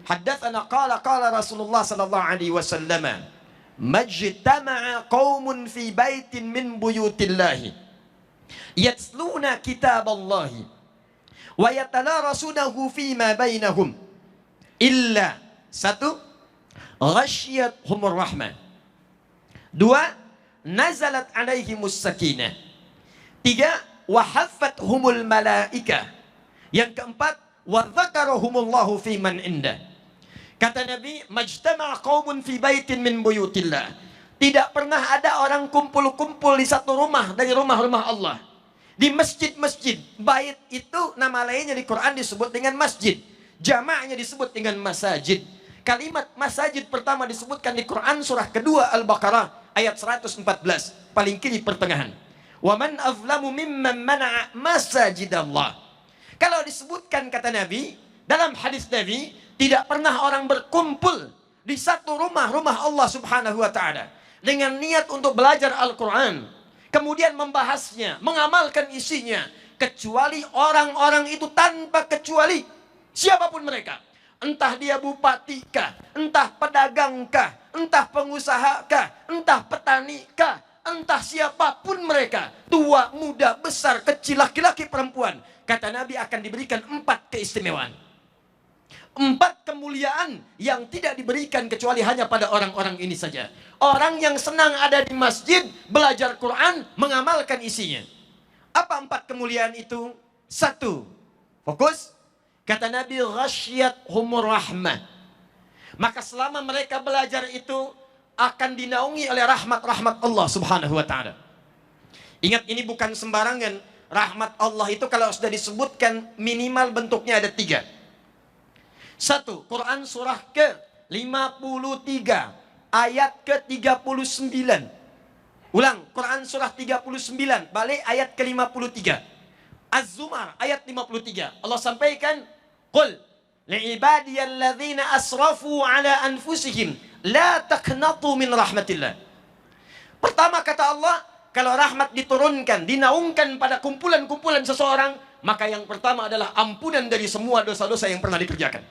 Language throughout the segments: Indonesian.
haddatsana qala Rasulullah sallallahu alaihi wasallam, majtama'a qaumun fi baitin min buyutillahi yatsluna kitaballahi wa yatalarasunahu fima bainahum illa satu, ghasyiyatuhumur rahmah. Dua, nazalat alaihimus sakinah. Tiga, wahaffathumul malaikah. Yang keempat, wa dzakarahumullahu fi man indah. Kata Nabi, majtama'a qaumun fi baitin min buyutillah. Tidak pernah ada orang kumpul-kumpul di satu rumah dari rumah-rumah Allah. Di masjid-masjid. Bait itu nama lainnya di Quran disebut dengan masjid. Jamaknya disebut dengan masajid. Kalimat masajid pertama disebutkan di Quran surah kedua Al-Baqarah ayat 114. Paling kiri pertengahan. Wa man azlamu mimman mana'a masajidallah. Kalau disebutkan kata Nabi, dalam hadis Nabi, tidak pernah orang berkumpul di satu rumah Allah subhanahu wa ta'ala dengan niat untuk belajar Al-Quran, kemudian membahasnya, mengamalkan isinya, kecuali orang-orang itu tanpa kecuali, siapapun mereka, entah dia bupatikah, entah pedagangkah, entah pengusahakah, entah petanikah, entah siapapun mereka, tua, muda, besar, kecil, laki-laki, perempuan, kata Nabi akan diberikan 4 keistimewaan, 4 kemuliaan yang tidak diberikan kecuali hanya pada orang-orang ini saja. Orang yang senang ada di masjid, belajar Quran, mengamalkan isinya. Apa 4 kemuliaan itu? 1, fokus. Kata Nabi, ghasyiyatuhumur rahmah. Maka selama mereka belajar itu akan dinaungi oleh rahmat-rahmat Allah subhanahu wa ta'ala. Ingat, ini bukan sembarangan. Rahmat Allah itu kalau sudah disebutkan minimal bentuknya ada 3. 1, Quran surah ke-53 ayat ke-39. Ulang, Quran surah 39 balik ayat ke-53. Az-Zumar ayat 53. Allah sampaikan, qul li'ibadiyalladzina asrafu ala anfusihim la taqnatu min rahmatillah. Pertama kata Allah, kalau rahmat diturunkan, dinaungkan pada kumpulan-kumpulan seseorang, maka yang pertama adalah ampunan dari semua dosa-dosa yang pernah dikerjakan.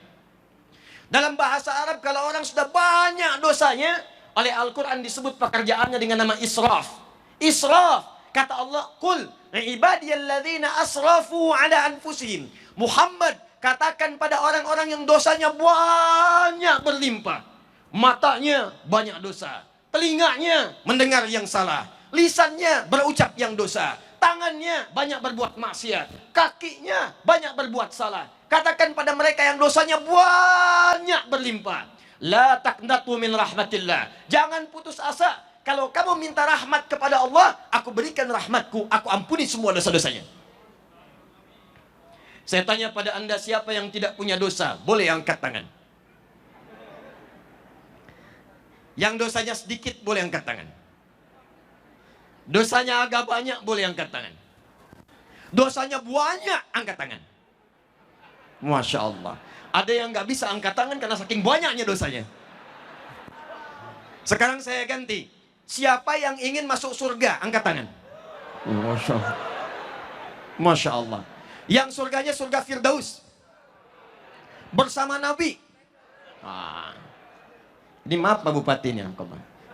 Dalam bahasa Arab, kalau orang sudah banyak dosanya, oleh Al-Quran disebut pekerjaannya dengan nama israf. Israf, kata Allah, qul ibadiyalladzina asrafu ala anfusihim. Muhammad, katakan pada orang-orang yang dosanya banyak berlimpah. Matanya banyak dosa, telinganya mendengar yang salah, lisannya berucap yang dosa, tangannya banyak berbuat maksiat, kakinya banyak berbuat salah. Katakan pada mereka yang dosanya banyak berlimpah, la taqnatu min rahmatillah. Jangan putus asa. Kalau kamu minta rahmat kepada Allah, aku berikan rahmatku, aku ampuni semua dosa-dosanya. Saya tanya pada anda, siapa yang tidak punya dosa? Boleh angkat tangan. Yang dosanya sedikit boleh angkat tangan. Dosanya agak banyak boleh angkat tangan. Dosanya banyak angkat tangan. Masya Allah. Ada yang nggak bisa angkat tangan karena saking banyaknya dosanya. Sekarang saya ganti. Siapa yang ingin masuk surga? Angkat tangan. Masya Allah. Masya Allah. Yang surganya surga Firdaus bersama Nabi. Ini maaf Pak Bupati nih.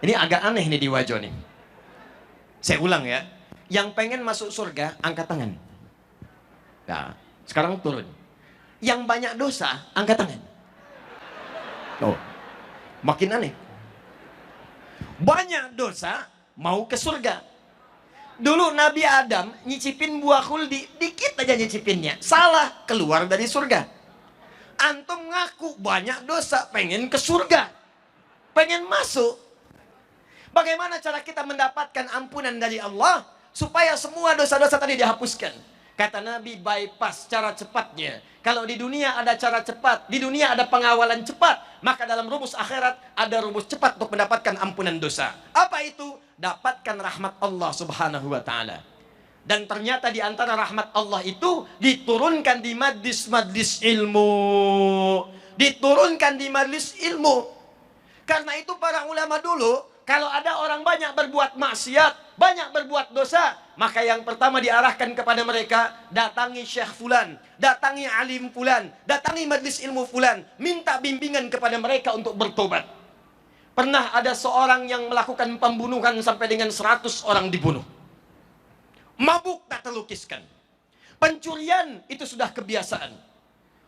Ini agak aneh nih di Wajo nih. Saya ulang ya. Yang pengen masuk surga, angkat tangan. Nah, sekarang turun. Yang banyak dosa, angkat tangan. Oh, makin aneh. Banyak dosa, mau ke surga. Dulu Nabi Adam nyicipin buah khuldi, dikit aja nyicipinnya. Salah, keluar dari surga. Antum ngaku banyak dosa, pengen ke surga. Pengen masuk. Bagaimana cara kita mendapatkan ampunan dari Allah supaya semua dosa-dosa tadi dihapuskan? Kata Nabi, bypass cara cepatnya. Kalau di dunia ada cara cepat, di dunia ada pengawalan cepat, maka dalam rumus akhirat ada rumus cepat untuk mendapatkan ampunan dosa. Apa itu? Dapatkan rahmat Allah subhanahu wa ta'ala. Dan ternyata di antara rahmat Allah itu diturunkan di majlis-majlis ilmu. Diturunkan di majlis ilmu. Karena itu para ulama dulu, kalau ada orang banyak berbuat maksiat, banyak berbuat dosa, maka yang pertama diarahkan kepada mereka, datangi Syekh Fulan, datangi alim Fulan, datangi majlis ilmu Fulan, minta bimbingan kepada mereka untuk bertobat. Pernah ada seorang yang melakukan pembunuhan sampai dengan 100 orang dibunuh. Mabuk tak terlukiskan. Pencurian itu sudah kebiasaan.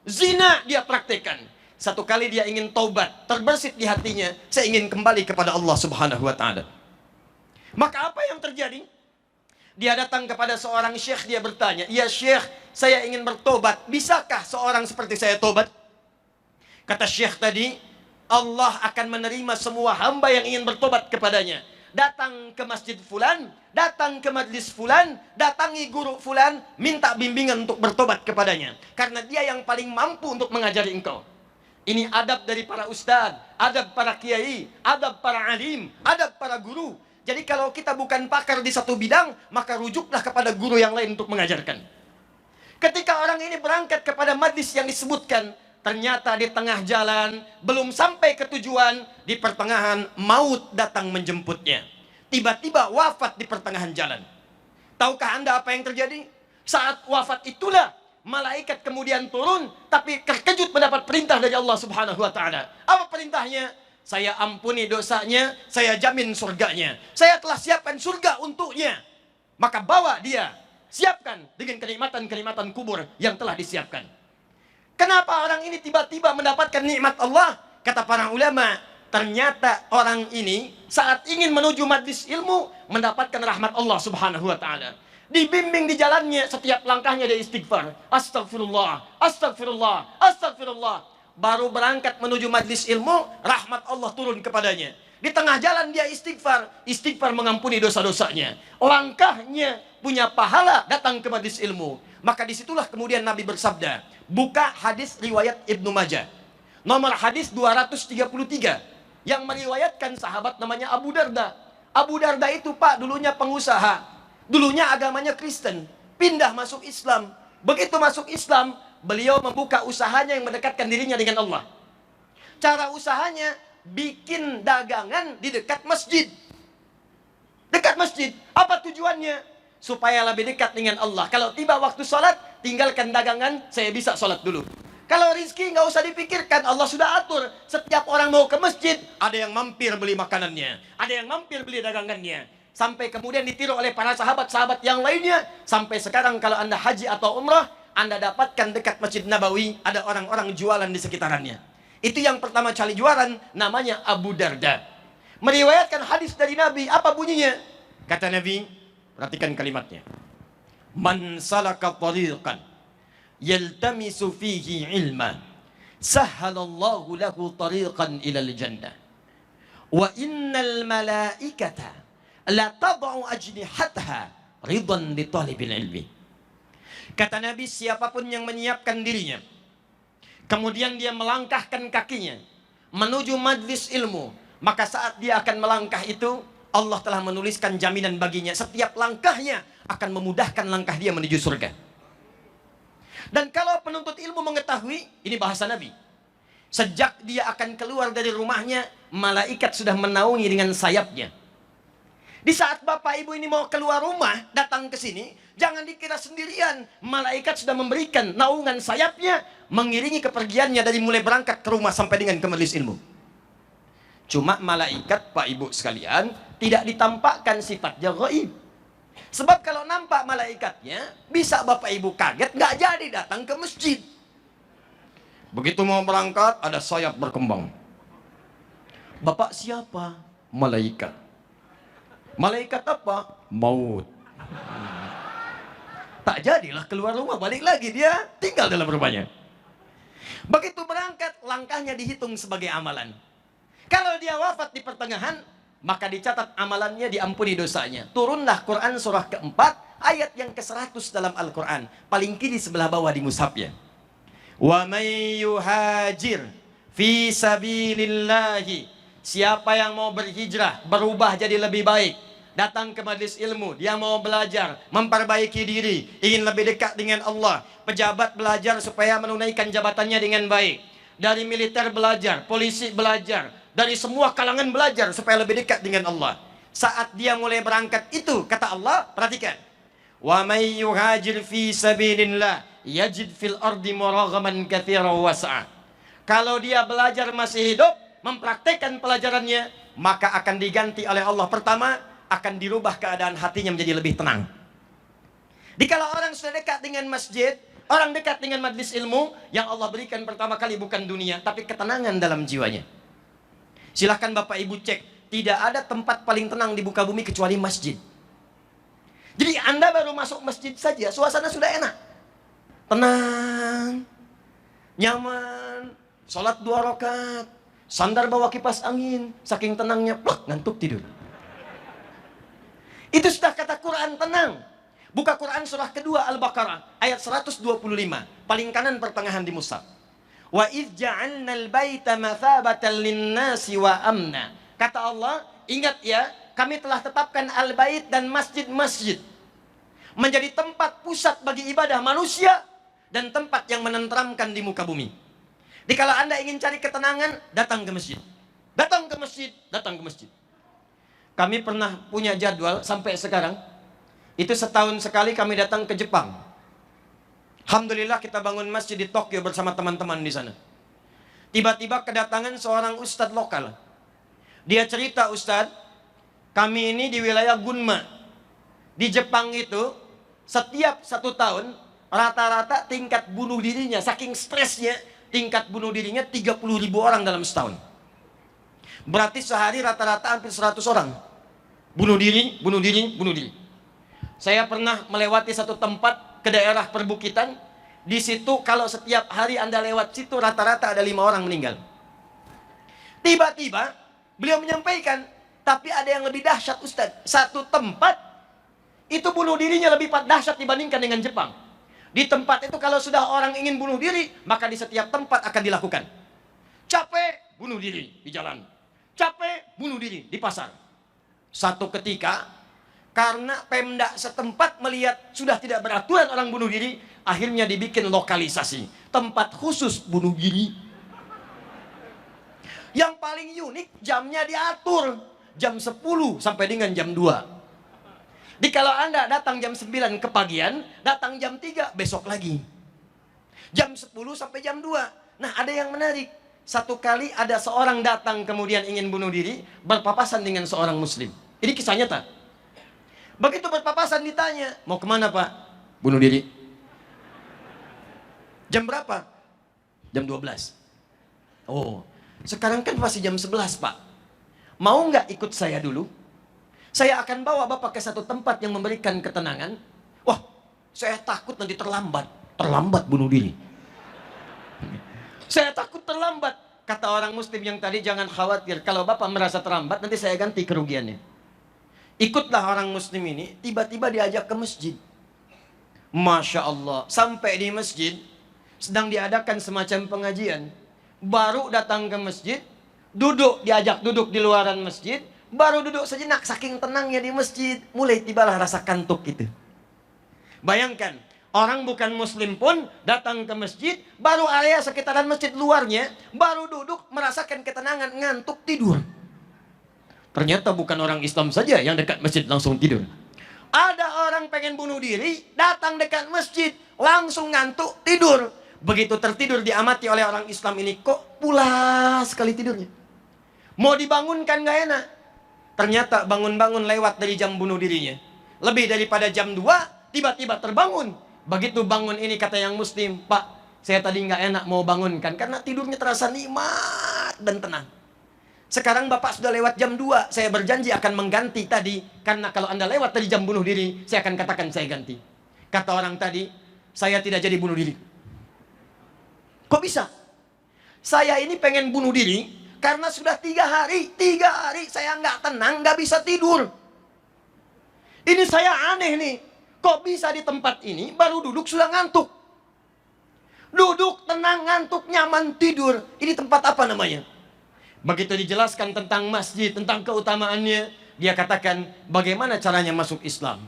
Zina dia praktekkan. Satu kali dia ingin taubat, terbersit di hatinya, saya ingin kembali kepada Allah Subhanahu wa taala. Maka apa yang terjadi? Dia datang kepada seorang syekh, dia bertanya, "Ya syekh, saya ingin bertobat, bisakah seorang seperti saya tobat?" Kata syekh tadi, Allah akan menerima semua hamba yang ingin bertobat kepadanya. Datang ke masjid fulan, datang ke majlis fulan, datangi guru fulan, minta bimbingan untuk bertobat kepadanya. Karena dia yang paling mampu untuk mengajari engkau. Ini adab dari para ustadz, adab para kiai, adab para alim, adab para guru. Jadi kalau kita bukan pakar di satu bidang, maka rujuklah kepada guru yang lain untuk mengajarkan. Ketika orang ini berangkat kepada majlis yang disebutkan, ternyata di tengah jalan, belum sampai ke tujuan, di pertengahan maut datang menjemputnya. Tiba-tiba wafat di pertengahan jalan. Tahukah Anda apa yang terjadi? Saat wafat itulah malaikat kemudian turun, tapi terkejut mendapat perintah dari Allah Subhanahu wa taala. Apa perintahnya? Saya ampuni dosanya, saya jamin surganya. Saya telah siapkan surga untuknya. Maka bawa dia, siapkan dengan kenikmatan-kenikmatan kubur yang telah disiapkan. Kenapa orang ini tiba-tiba mendapatkan nikmat Allah? Kata para ulama, ternyata orang ini saat ingin menuju majlis ilmu mendapatkan rahmat Allah Subhanahu wa taala. Dibimbing di jalannya, setiap langkahnya dia istighfar. Astagfirullah, astagfirullah, astagfirullah. Baru berangkat menuju majlis ilmu, rahmat Allah turun kepadanya. Di tengah jalan dia istighfar, istighfar mengampuni dosa-dosanya. Langkahnya punya pahala datang ke majlis ilmu. Maka disitulah kemudian Nabi bersabda, buka hadis riwayat Ibnu Majah. Nomor hadis 233. Yang meriwayatkan sahabat namanya Abu Darda. Abu Darda itu Pak dulunya pengusaha. Dulunya agamanya Kristen, pindah masuk Islam. Begitu masuk Islam, beliau membuka usahanya yang mendekatkan dirinya dengan Allah. Cara usahanya, bikin dagangan di dekat masjid. Dekat masjid. Apa tujuannya? Supaya lebih dekat dengan Allah. Kalau tiba waktu sholat, tinggalkan dagangan, saya bisa sholat dulu. Kalau rizki nggak usah dipikirkan, Allah sudah atur. Setiap orang mau ke masjid, ada yang mampir beli makanannya, ada yang mampir beli dagangannya. Sampai kemudian ditiru oleh para sahabat-sahabat yang lainnya. Sampai sekarang kalau Anda haji atau umrah, Anda dapatkan dekat Masjid Nabawi ada orang-orang jualan di sekitarannya. Itu yang pertama kali jualan, namanya Abu Darda. Meriwayatkan hadis dari Nabi, apa bunyinya? Kata Nabi, perhatikan kalimatnya. Man salaka tariqan yaltamisu fihi ilman, sahhalallahu lahu tariqan ilal jannah. Wa innal malaikata la tad'u ajnihatha ridan li talibil ilmi. Kata Nabi, siapapun yang menyiapkan dirinya, kemudian dia melangkahkan kakinya menuju majlis ilmu, maka saat dia akan melangkah itu, Allah telah menuliskan jaminan baginya. Setiap langkahnya akan memudahkan langkah dia menuju surga. Dan kalau penuntut ilmu mengetahui, ini bahasa Nabi, sejak dia akan keluar dari rumahnya, malaikat sudah menaungi dengan sayapnya. Di saat bapak ibu ini mau keluar rumah, datang ke sini, jangan dikira sendirian. Malaikat sudah memberikan naungan sayapnya, mengiringi kepergiannya dari mulai berangkat ke rumah sampai dengan ke majelis ilmu. Cuma malaikat, Pak Ibu sekalian, tidak ditampakkan sifatnya gaib. Sebab kalau nampak malaikatnya, bisa bapak ibu kaget, nggak jadi datang ke masjid. Begitu mau berangkat, ada sayap berkembang. Bapak siapa? Malaikat. Malaikat apa? Maut. Tak jadilah keluar rumah, balik lagi dia tinggal dalam rumahnya. Begitu berangkat, langkahnya dihitung sebagai amalan. Kalau dia wafat di pertengahan, maka dicatat amalannya, diampuni dosanya. Turunlah Quran surah keempat, ayat yang ke-100 dalam Al-Quran. Paling kiri sebelah bawah di mushafnya. Wa may yuhajir fi sabilillahi. Siapa yang mau berhijrah, berubah jadi lebih baik, datang ke majlis ilmu, dia mau belajar, memperbaiki diri, ingin lebih dekat dengan Allah. Pejabat belajar supaya menunaikan jabatannya dengan baik. Dari militer belajar, polisi belajar, dari semua kalangan belajar supaya lebih dekat dengan Allah. Saat dia mulai berangkat itu, kata Allah, perhatikan. Wa may yuhajir fi sabilillah yajid fil ardi muraghaman katsiran wasa'a. Kalau dia belajar masih hidup, mempraktekkan pelajarannya, maka akan diganti oleh Allah. Pertama, akan dirubah keadaan hatinya menjadi lebih tenang. Dikala orang sudah dekat dengan masjid, orang dekat dengan majlis ilmu, yang Allah berikan pertama kali bukan dunia, tapi ketenangan dalam jiwanya. Silahkan Bapak Ibu cek, tidak ada tempat paling tenang di muka bumi kecuali masjid. Jadi Anda baru masuk masjid saja, suasana sudah enak. Tenang, nyaman, sholat 2 rakaat, sandar bawa kipas angin, saking tenangnya, plak, ngantuk tidur. Itu sudah kata Quran tenang. Buka Quran surah kedua Al-Baqarah ayat 125, paling kanan pertengahan di mushaf. Wa idz ja'alnal baita mathabatan lin-nasi wa amna. Kata Allah, ingat ya, kami telah tetapkan al-bait dan masjid-masjid menjadi tempat pusat bagi ibadah manusia dan tempat yang menenteramkan di muka bumi. Dikala Anda ingin cari ketenangan, datang ke masjid. Datang ke masjid, datang ke masjid. Kami pernah punya jadwal sampai sekarang. Itu setahun sekali kami datang ke Jepang. Alhamdulillah kita bangun masjid di Tokyo bersama teman-teman di sana. Tiba-tiba kedatangan seorang ustadz lokal. Dia cerita, Ustadz, kami ini di wilayah Gunma. Di Jepang itu, setiap 1 tahun, rata-rata tingkat bunuh dirinya, saking stresnya, tingkat bunuh dirinya 30.000 orang dalam setahun. Berarti sehari rata-rata hampir 100 orang. Bunuh diri, bunuh diri, bunuh diri. Saya pernah melewati satu tempat ke daerah perbukitan. Di situ kalau setiap hari Anda lewat situ rata-rata ada 5 orang meninggal. Tiba-tiba beliau menyampaikan, tapi ada yang lebih dahsyat Ustadz. Satu tempat itu bunuh dirinya lebih dahsyat dibandingkan dengan Jepang. Di tempat itu kalau sudah orang ingin bunuh diri, maka di setiap tempat akan dilakukan. Capek, bunuh diri di jalan. Capek, bunuh diri di pasar. Satu ketika, karena Pemda setempat melihat sudah tidak beraturan orang bunuh diri, akhirnya dibikin lokalisasi tempat khusus bunuh diri. Yang paling unik, jamnya diatur jam 10 sampai dengan jam 2. Kalau Anda datang jam 9 kepagian, datang jam 3 besok lagi. Jam 10 sampai jam 2. Nah, ada yang menarik. Satu kali ada seorang datang kemudian ingin bunuh diri, berpapasan dengan seorang muslim. Ini kisah nyata. Begitu berpapasan ditanya, mau kemana Pak? Bunuh diri. Jam berapa? Jam 12. Oh, sekarang kan masih jam 11 Pak. Mau nggak ikut saya dulu? Saya akan bawa Bapak ke satu tempat yang memberikan ketenangan. Wah, saya takut nanti terlambat. Terlambat bunuh diri. Saya takut terlambat. Kata orang muslim yang tadi, jangan khawatir. Kalau Bapak merasa terlambat, nanti saya ganti kerugiannya. Ikutlah orang muslim ini, tiba-tiba diajak ke masjid. Masya Allah, sampai di masjid, sedang diadakan semacam pengajian. Baru datang ke masjid, diajak duduk di luaran masjid, baru duduk sejenak, saking tenangnya di masjid, mulai tibalah rasa kantuk itu. Bayangkan, orang bukan muslim pun datang ke masjid, baru area sekitaran masjid luarnya, baru duduk merasakan ketenangan, ngantuk, tidur. Ternyata bukan orang Islam saja yang dekat masjid langsung tidur. Ada orang pengen bunuh diri, datang dekat masjid, langsung ngantuk, tidur. Begitu tertidur diamati oleh orang Islam ini, kok pulas sekali tidurnya. Mau dibangunkan gak enak. Ternyata bangun-bangun lewat dari jam bunuh dirinya. Lebih daripada jam 2, tiba-tiba terbangun. Begitu bangun ini kata yang muslim, Pak, saya tadi gak enak mau bangunkan, karena tidurnya terasa nikmat dan tenang. Sekarang Bapak sudah lewat jam 2, saya berjanji akan mengganti tadi. Karena kalau Anda lewat dari jam bunuh diri, saya akan katakan saya ganti. Kata orang tadi, saya tidak jadi bunuh diri. Kok bisa? Saya ini pengen bunuh diri, karena sudah 3 hari saya nggak tenang, nggak bisa tidur. Ini saya aneh nih, kok bisa di tempat ini, baru duduk sudah ngantuk. Duduk, tenang, ngantuk, nyaman, tidur. Ini tempat apa namanya? Begitu dijelaskan tentang masjid, tentang keutamaannya, dia katakan bagaimana caranya masuk Islam.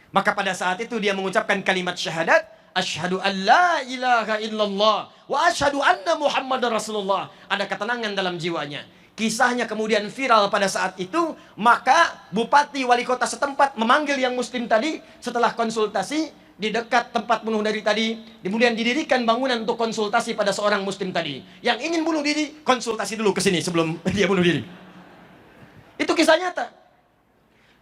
Maka pada saat itu dia mengucapkan kalimat syahadat, asyhadu an la ilaha illallah wa asyhadu anna Muhammadar Rasulullah. Ada ketenangan dalam jiwanya. Kisahnya kemudian viral pada saat itu, maka bupati wali kota setempat memanggil yang muslim tadi. Setelah konsultasi di dekat tempat bunuh diri tadi, kemudian didirikan bangunan untuk konsultasi pada seorang muslim tadi. Yang ingin bunuh diri, konsultasi dulu ke sini sebelum dia bunuh diri. Itu kisah nyata.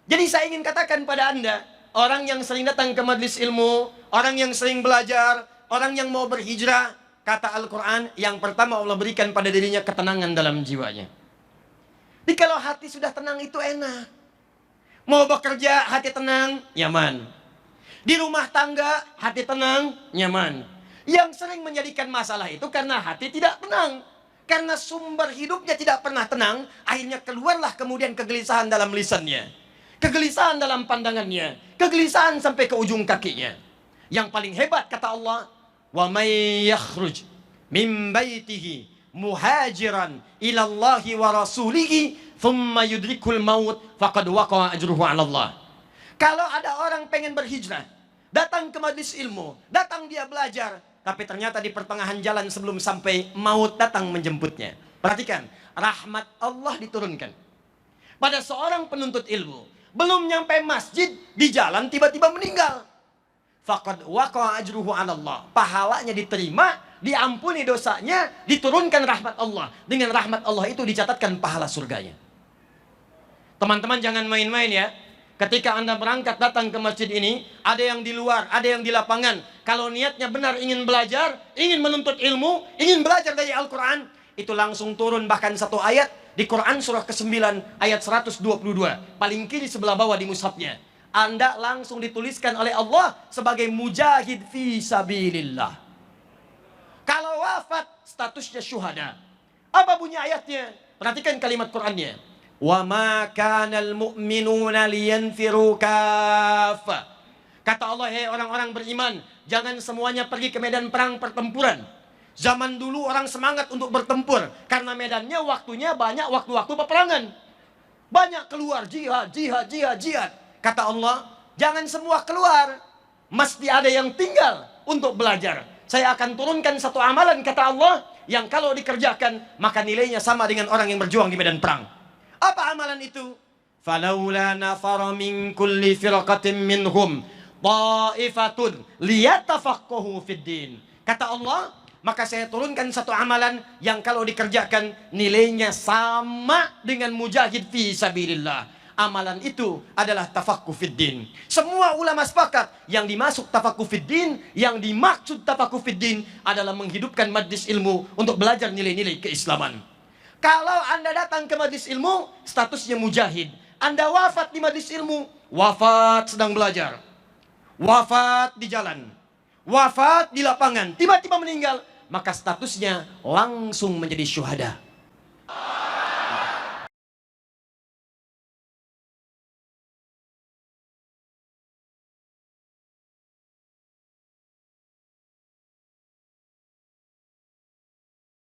Jadi saya ingin katakan pada Anda, orang yang sering datang ke majelis ilmu, orang yang sering belajar, orang yang mau berhijrah, kata Al-Quran, yang pertama Allah berikan pada dirinya ketenangan dalam jiwanya. Jadi kalau hati sudah tenang itu enak. Mau bekerja, hati tenang, nyaman. Di rumah tangga, hati tenang, nyaman. Yang sering menjadikan masalah itu karena hati tidak tenang. Karena sumber hidupnya tidak pernah tenang, akhirnya keluarlah kemudian kegelisahan dalam lisannya. Kegelisahan dalam pandangannya. Kegelisahan sampai ke ujung kakinya. Yang paling hebat kata Allah, wa may yakhruj min baitihi muhajiran ila Allah wa rasulihi thumma yudrikul maut faqad waqa'a ajruhu 'ala Allah. Kalau ada orang pengen berhijrah, datang ke majelis ilmu, datang dia belajar, tapi ternyata di pertengahan jalan sebelum sampai maut datang menjemputnya. Perhatikan, rahmat Allah diturunkan pada seorang penuntut ilmu. Belum nyampe masjid, di jalan tiba-tiba meninggal. Faqad waqa'a ajruhu 'ala Allah. Pahalanya diterima, diampuni dosanya, diturunkan rahmat Allah. Dengan rahmat Allah itu dicatatkan pahala surganya. Teman-teman jangan main-main ya. Ketika Anda berangkat datang ke masjid ini, ada yang di luar, ada yang di lapangan. Kalau niatnya benar ingin belajar, ingin menuntut ilmu, ingin belajar dari Al-Quran, itu langsung turun bahkan satu ayat di Quran surah ke-9 ayat 122. Paling kiri sebelah bawah di mushafnya. Anda langsung dituliskan oleh Allah sebagai mujahid fi sabilillah. Kalau wafat, statusnya syuhada. Apa bunyi ayatnya? Perhatikan kalimat Qurannya. Wa ma kanal mu'minuna liyanfiru kaffa. Kata Allah, hei orang-orang beriman, jangan semuanya pergi ke medan perang pertempuran. Zaman dulu orang semangat untuk bertempur karena medannya waktunya banyak waktu-waktu peperangan. Banyak keluar jihad. Kata Allah, jangan semua keluar. Mesti ada yang tinggal untuk belajar. Saya akan turunkan satu amalan kata Allah yang kalau dikerjakan maka nilainya sama dengan orang yang berjuang di medan perang. Apa amalan itu? Falaula nafara min kulli firqatin minhum ta'ifatun liyatafaqahu fid din. Kata Allah, maka saya turunkan satu amalan yang kalau dikerjakan nilainya sama dengan mujahid fi sabilillah. Amalan itu adalah tafaqquh fid din. Semua ulama sepakat yang dimaksud tafaqquh fid din, yang dimaksud tafaqquh fid din adalah menghidupkan majlis ilmu untuk belajar nilai-nilai keislaman. Kalau Anda datang ke majlis ilmu, statusnya mujahid. Anda wafat di majlis ilmu, wafat sedang belajar, wafat di jalan, wafat di lapangan, tiba-tiba meninggal, maka statusnya langsung menjadi syuhada.